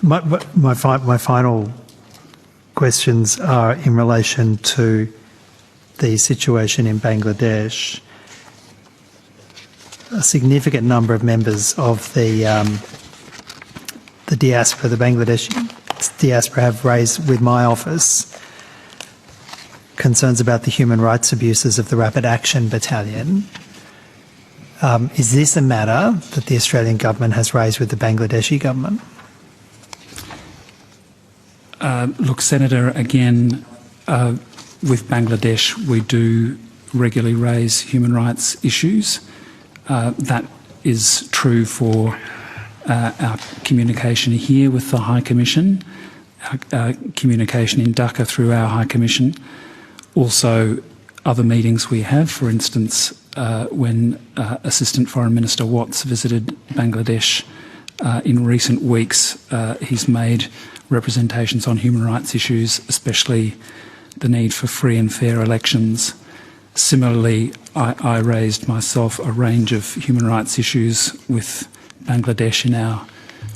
My final questions are in relation to the situation in Bangladesh. A significant number of members of the diaspora, the Bangladeshi diaspora, have raised with my office concerns about the human rights abuses of the Rapid Action Battalion. Is this a matter that the Australian government has raised with the Bangladeshi government? Look, Senator, again, with Bangladesh, we do regularly raise human rights issues. That is true for our communication here with the High Commission, our communication in Dhaka through our High Commission. Also, other meetings we have, for instance, when Assistant Foreign Minister Watts visited Bangladesh in recent weeks, he's made representations on human rights issues, especially the need for free and fair elections. Similarly, I raised myself a range of human rights issues with Bangladesh in our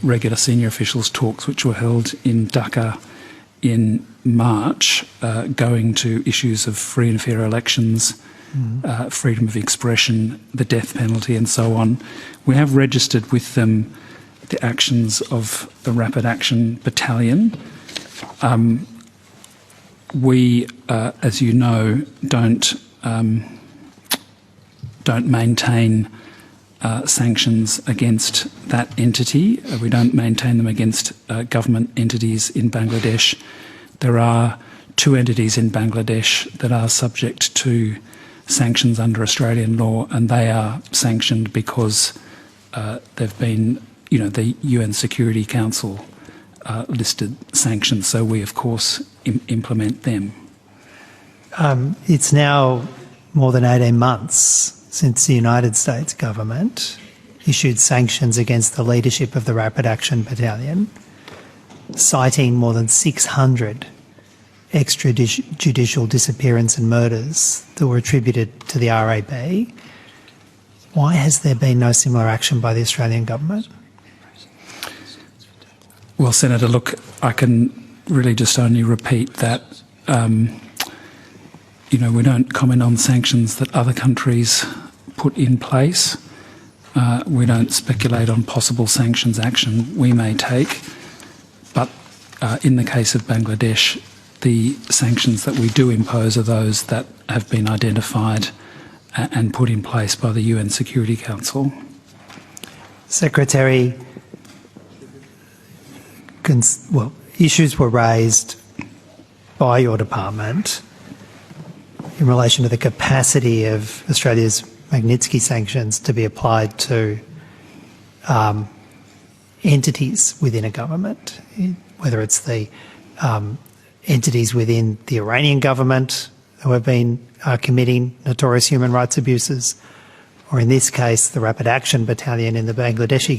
regular senior officials talks, which were held in Dhaka in March, going to issues of free and fair elections, freedom of expression, the death penalty and so on. We have registered with them the actions of the Rapid Action Battalion. We, as you know, don't maintain sanctions against that entity. We don't maintain them against government entities in Bangladesh. There are 2 entities in Bangladesh that are subject to sanctions under Australian law, and they are sanctioned because they've been, the UN Security Council listed sanctions, so we of course implement them. It's now more than 18 months since the United States government issued sanctions against the leadership of the Rapid Action Battalion, citing more than 600 extrajudicial disappearance and murders that were attributed to the RAB. Why has there been no similar action by the Australian government? Well, Senator, look, I can really just only repeat that, we don't comment on sanctions that other countries put in place. We don't speculate on possible sanctions action we may take. But in the case of Bangladesh, the sanctions that we do impose are those that have been identified and put in place by the UN Security Council. Secretary, issues were raised by your department in relation to the capacity of Australia's Magnitsky sanctions to be applied to entities within a government, whether it's the entities within the Iranian government who have been committing notorious human rights abuses, or in this case, the Rapid Action Battalion in the Bangladesh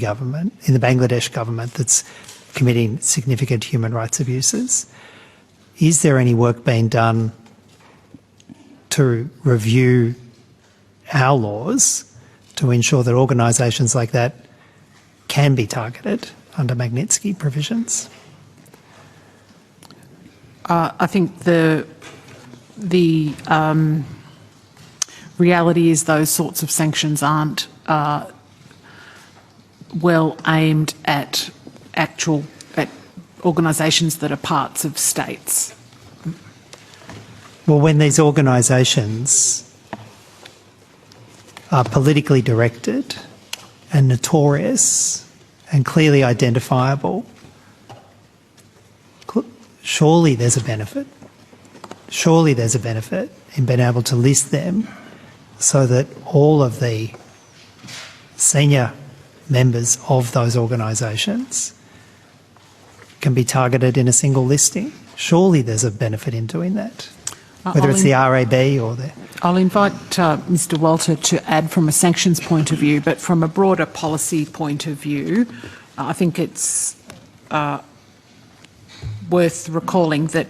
government that's committing significant human rights abuses. Is there any work being done to review our laws to ensure that organisations like that can be targeted under Magnitsky provisions? I think the reality is those sorts of sanctions aren't well aimed at organisations that are parts of states. Well, when these organisations are politically directed and notorious and clearly identifiable, surely there's a benefit. Surely there's a benefit in being able to list them so that all of the senior members of those organisations can be targeted in a single listing. Surely there's a benefit in doing that, whether it's the RAB or the... I'll invite Mr Walter to add from a sanctions point of view, but from a broader policy point of view, I think it's worth recalling that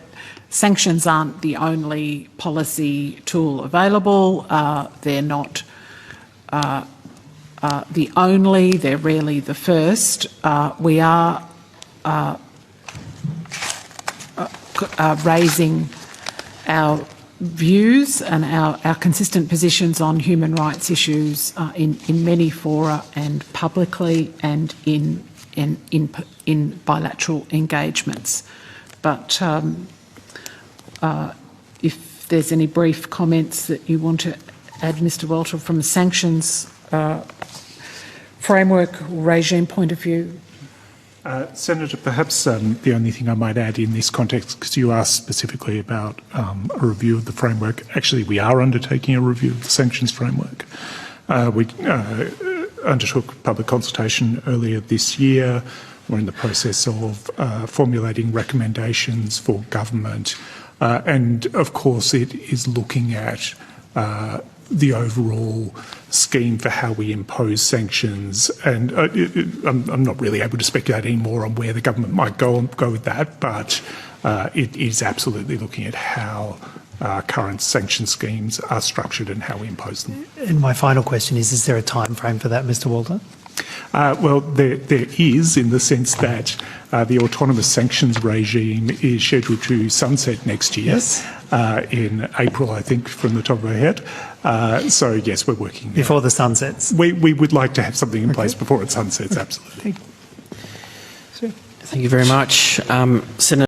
sanctions aren't the only policy tool available. They're not the only, they're rarely the first. We are raising our views and our consistent positions on human rights issues in many fora and publicly and in bilateral engagements. But if there's any brief comments that you want to add, Mr. Walter, from a sanctions framework or regime point of view? Senator, perhaps the only thing I might add in this context, because you asked specifically about a review of the framework, actually we are undertaking a review of the sanctions framework. We undertook public consultation earlier this year. We're in the process of formulating recommendations for government. And of course it is looking at the overall scheme for how we impose sanctions, and I'm not really able to speculate anymore on where the government might go with that, but it is absolutely looking at how current sanction schemes are structured and how we impose them. And my final question is there a time frame for that, Mr. Walter? Well, there is, in the sense that the autonomous sanctions regime is scheduled to sunset next year. Yes. In April, I think, from the top of my head. So, yes, we're working. Before the sun sets? We would like to have something in place before it sunsets, absolutely. Thank you very much. Senator